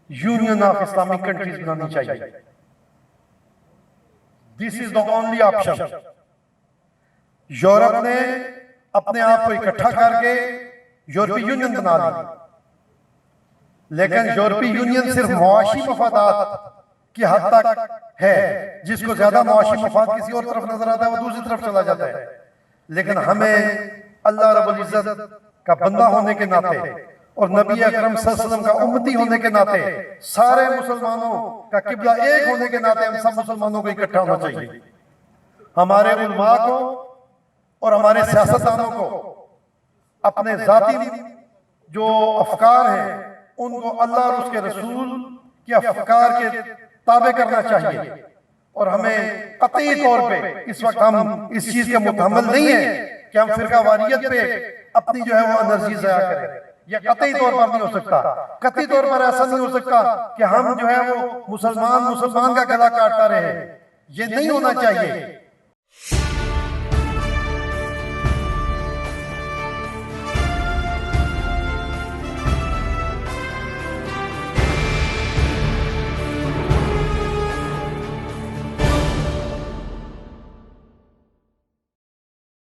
Union of Islamic countries बनानी चाहिए। This is the only option. Europe ने अपने आप को इकट्ठा करके यूरोपीय यूनियन बना ली, लेकिन यूरोपीय यूनियन सिर्फ मुआशी मफादात की हद तक है। जिसको ज्यादा मुआशी मफाद किसी और तरफ नजर आता है वो दूसरी तरफ चला जाता है। लेकिन हमें अल्लाह रब्बुल इज्जत का बंदा होने के नाते और नबी अकरम सल्लल्लाहु अलैहि वसल्लम का उम्मती होने के नाते, सारे मुसलमानों का किबला एक होने के नाते हम सब मुसलमानों को इकट्ठा होना चाहिए। हमारे उलमा को और हमारे सियासतदानों को अपने जाती जो अफकार हैं उनको अल्लाह और उसके रसूल के अफकार के ताबे करना चाहिए। और हमें कतई तौर पे इस वक्त हम इस चीज के मुतहम्मिल नहीं है कि हम फिरका वारियत पे अपनी जो है वो एनर्जी ज़ाया करें। यह कतई तौर पर नहीं हो सकता। कतई तौर पर ऐसा नहीं हो सकता कि हम जो है वो मुसलमान का गला काटता रहे। ये नहीं होना चाहिए।